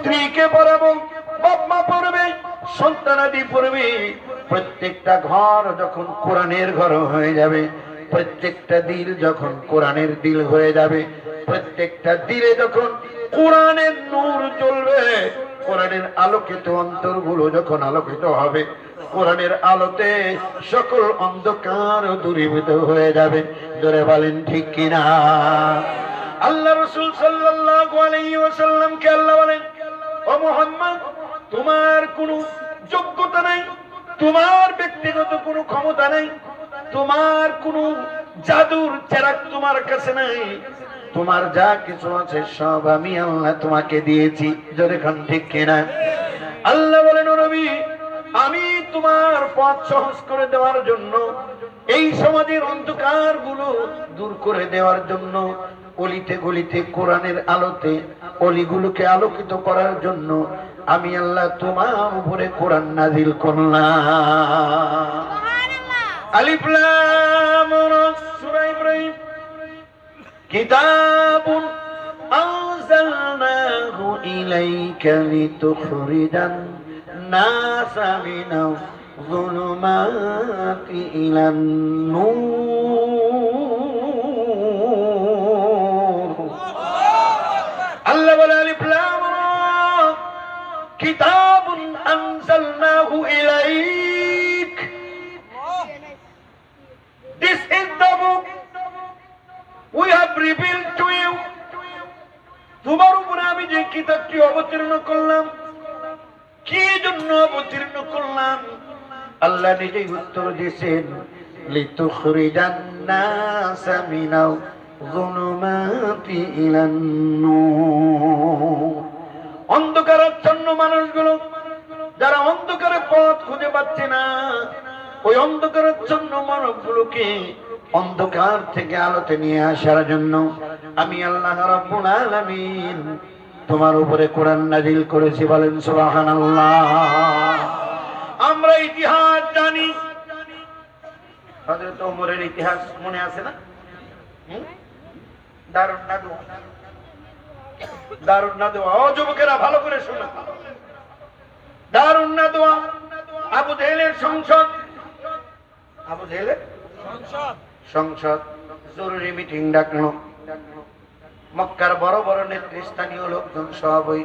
স্ত্রীকে পড়াবো, বাপ মা পড়বে, সন্তানাদি পড়বে। প্রত্যেকটা ঘর যখন কোরআনের ঘর হয়ে যাবে, প্রত্যেকটা দিল যখন কোরআনের দিল হয়ে যাবে, প্রত্যেকটা দিলে যখন কোরআনের নূর জ্বলবে, কোরআনের আলোকিত অন্তরগুলো যখন আলোকিত হবে, কোরআনের আলোতে সকল অন্ধকার দূরীভূত হয়ে যাবে। জোরে বলেন ঠিক কিনা? আল্লাহ রাসূল সাল্লাল্লাহু আলাইহি ওয়াসাল্লামকে আল্লাহ বলেন, ও মুহাম্মদ, তোমার কোনো যোগ্যতা নাই, তোমার ব্যক্তিগত কোনো ক্ষমতা নাই, তোমার কোনো জাদুর চেরাগ তোমার কাছে নাই, তোমার যা কিছু আছে সব আমি আল্লাহ তোমাকে দিয়েছি। জোরে কোন ঠিক কিনা? আল্লাহ বলেন, ও নবী, আমি তোমার পথ সহজ করে দেওয়ার জন্য, এই সমাজের অন্ধকার গুলো দূর করে দেওয়ার জন্য, অলিতে গলিতে কোরআনের আলোতে অলিগুলোকে আলোকিত করার জন্য আমি আল্লাহ তোমার উপরে কোরআন নাজিল করলাম। আলিফ লাম রা, সূরা ইব্রাহিম। কিতাবুন আনজালনাহু ইলাইকা লিতুখরিজান নাসা মিনাজ যুলুমাতি ইলান নূর। আল্লাহ বলে, আলিফ লাম রা, কিতাবুন আনজালনাহু ইলাইক, this is the book we have revealed to you. তোমার উপরে আমি যে কিতাবটি অবতীর্ণ করলাম, কি জন্য অবতীর্ণ করলাম? আল্লাহ নিজেই উত্তর দিয়েছেন, লিতুখরিজান নাসা মিনাল যুলুমাতি ইলান নূর। অন্ধকারাচ্ছন্ন মানুষগুলো, যারা অন্ধকারে পথ খুঁজে পাচ্ছে না, ওই অন্ধকারাচ্ছন্ন মানবগুলোকে অন্ধকার থেকে আলোতে নিয়ে আসার জন্য আমি আল্লাহ রাব্বুল আলামিন তোমার উপরে কোরআন নাজিল করেছি। বলেন সুবহানাল্লাহ। আমরা ইতিহাস জানি, হযরত ওমরের ইতিহাস মনে আছে না? দারুন নাদওয়া, দারুন নাদওয়া। ও যুবকেরা ভালো করে শোনো, দারুন নাদওয়া আবু জেহেলের সংসদ, আবু জেহেলের সংসদ জরুরি মিটিং ডাকলো। মক্কার বড় বড় নেতৃস্থানীয় লোকজন সব ওই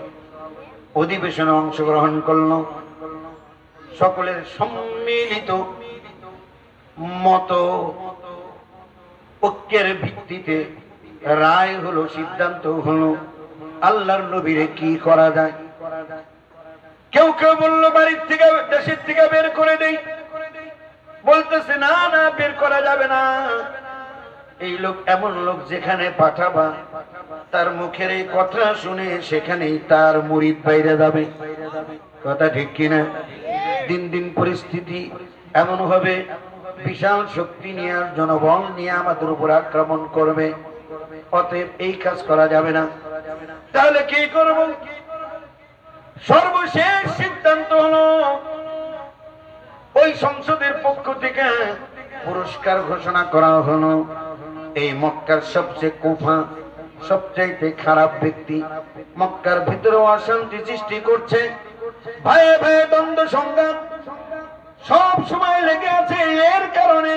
অধিবেশনে অংশগ্রহণ করলো। সকলের সম্মিলিত মত ঐক্যের ভিত্তিতে রায় হলো, সিদ্ধান্ত হলো আল্লাহর নবীরে কি করা যায়। কেউ কেউ বললো বাড়ির থেকে, দেশের থেকে বের করে দেই, বলতেছে না না, বের করা যাবে না। এই লোক এমন লোক, যেখানে পাঠাবা তার মুখের এই কথা শুনে সেখানেই তার মুরিদ বাইরে যাবে। কথা ঠিক কিনা? দিন দিন পরিস্থিতি এমন হবে, বিশাল শক্তি নিয়ে, জনবল নিয়ে আমাদের উপর আক্রমণ করবে। অতএব এই কাজ করা যাবে না। তাহলে কি করব? সর্বশেষ সিদ্ধান্ত হলো, ওই সংসদের পক্ষ থেকে পুরস্কার ঘোষণা করা হলো। এই মক্কার সবচেয়ে কুফা, সবচাইতে খারাপ ব্যক্তি, মক্কার ভিতরে অশান্তি সৃষ্টি করছে, ভাইয়ে ভাইয়ে দ্বন্দ্ব সংঘাত সব সময় লেগে আছে, এর কারণে